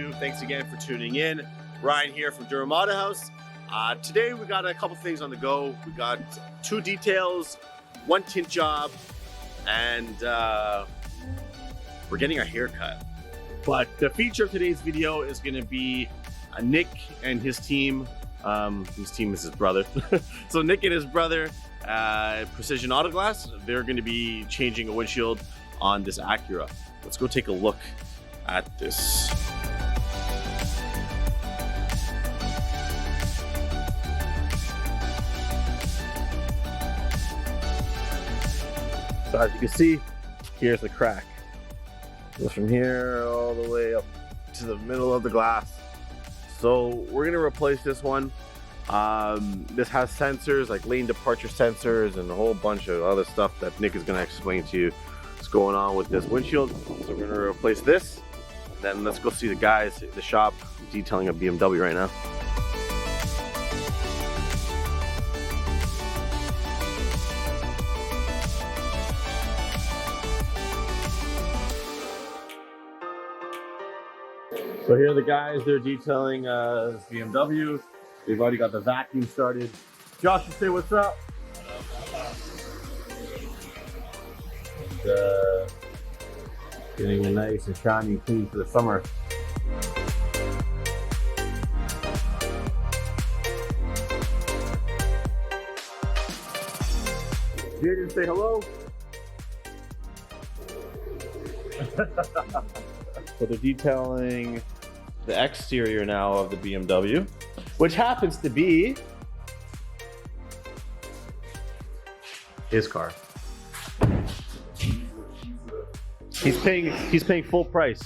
YouTube. Thanks again for tuning in. Ryan here from Durham Autohaus. Today we got a couple things on the go. We got 2 details, 1 tint job, and we're getting our hair cut. But the feature of today's video is going to be Nick and his team. His team is his brother. So Nick and his brother, Precision Auto Glass, they're going to be changing a windshield on this Acura. Let's go take a look at this. So as you can see, here's the crack. Goes from here all the way up to the middle of the glass. So we're gonna replace this one. This has sensors like lane departure sensors and a whole bunch of other stuff that Nick is gonna explain to you what's going on with this windshield. So we're gonna replace this. Then let's go see the guys at the shop detailing a BMW right now. So here are the guys, they're detailing this BMW. They've already got the vacuum started. Josh, you say what's up? And, getting it nice and shiny and clean for the summer. Jaden, say hello. So they're detailing the exterior now of the BMW, which happens to be his car. He's paying full price.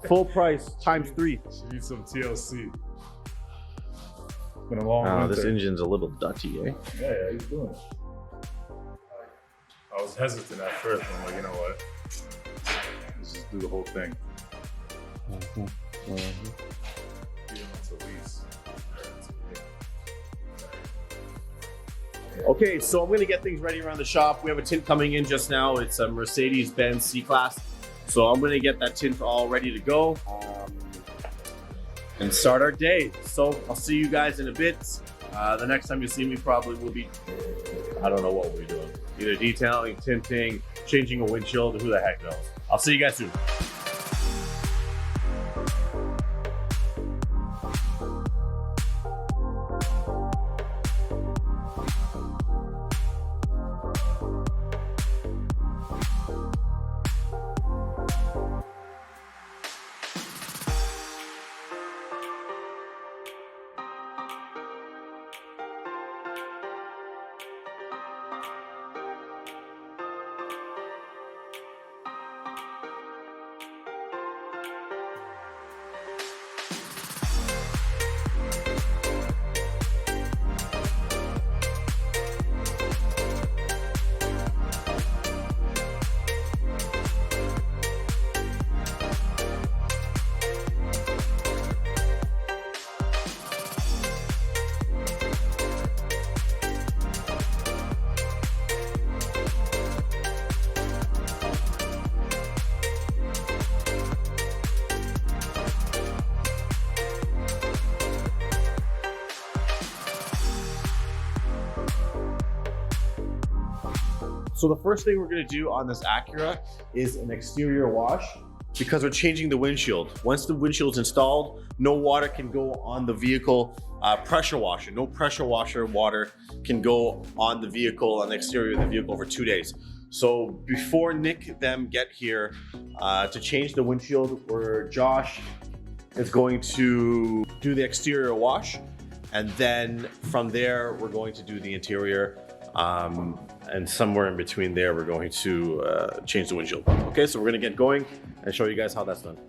Full price times 3. She needs some TLC. It's been a long winter. This engine's a little dirty, eh? Yeah, he's doing it. I was hesitant at first, but I'm like, you know what? Let's just do the whole thing. Give him to lease. Okay, so I'm gonna get things ready around the shop. We have a tint coming in just now. It's a Mercedes-Benz C-Class. So I'm gonna get that tint all ready to go and start our day. So I'll see you guys in a bit. The next time you see me probably will be, I don't know what we're doing. Either detailing, tinting, changing a windshield, who the heck knows. I'll see you guys soon. So the first thing we're gonna do on this Acura is an exterior wash because we're changing the windshield. Once the windshield's installed, no water can go on the vehicle. Pressure washer, no pressure washer water can go on the vehicle, on the exterior of the vehicle for 2 days. So before Nick them get here to change the windshield, where Josh is going to do the exterior wash, and then from there we're going to do the interior. And somewhere in between there, we're going to change the windshield. Okay, so we're gonna get going and show you guys how that's done.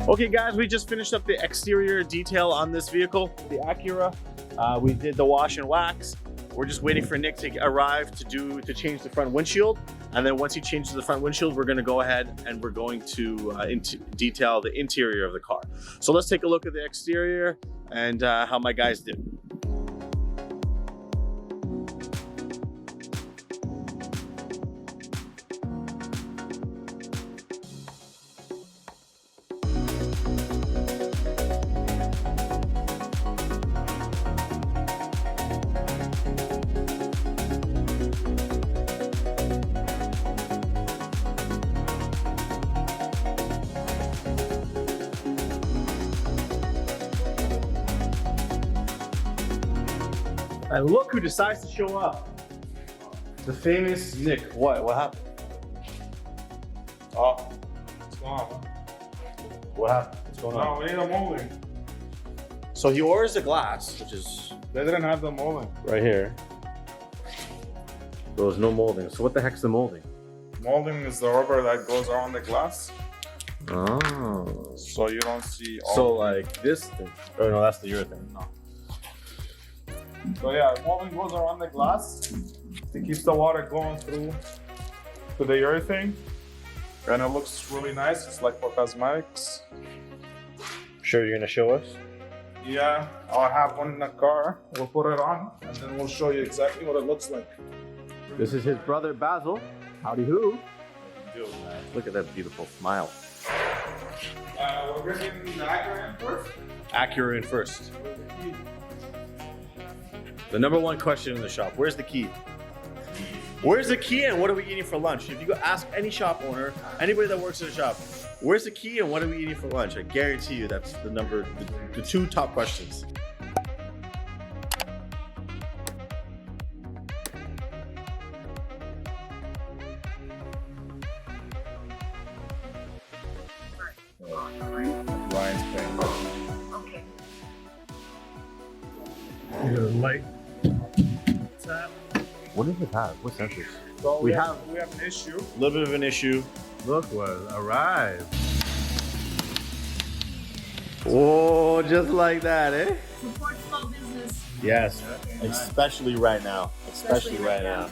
Okay guys, we just finished up the exterior detail on this vehicle, the Acura. We did the wash and wax. We're just waiting for Nick to arrive to change the front windshield. And then once he changes the front windshield, we're gonna go ahead and we're going to detail the interior of the car. So let's take a look at the exterior and how my guys did. And look who decides to show up. The famous Nick. What happened? Oh, what's going on? What happened? What's going on? No, we need a molding. So he orders the glass, which is They didn't have the molding. right here. There was no molding. So what the heck's the molding? Molding is the rubber that goes around the glass, Oh. so you don't see all. So like this thing. Oh no, that's the urethane. No. So yeah, molding goes around the glass. It keeps the water going through to the urethane, and it looks really nice. It's like for cosmetics. Sure you're gonna show us? Yeah, I'll have one in the car. We'll put it on, and then we'll show you exactly what it looks like. This is his brother Basil. Howdy who. Look at that beautiful smile. We're bringing the Acura in first. Acura in first. The number one question in the shop, where's the key? Where's the key and what are we eating for lunch? If you go ask any shop owner, anybody that works in the shop, where's the key and what are we eating for lunch? I guarantee you that's the two top questions. Ryan's paying. Okay. Light. What does it have? What sensors? So We we have an issue. A little bit of an issue. Look what arrived. Whoa, just like that, eh? Support small business. Yes, especially right now. Especially right now.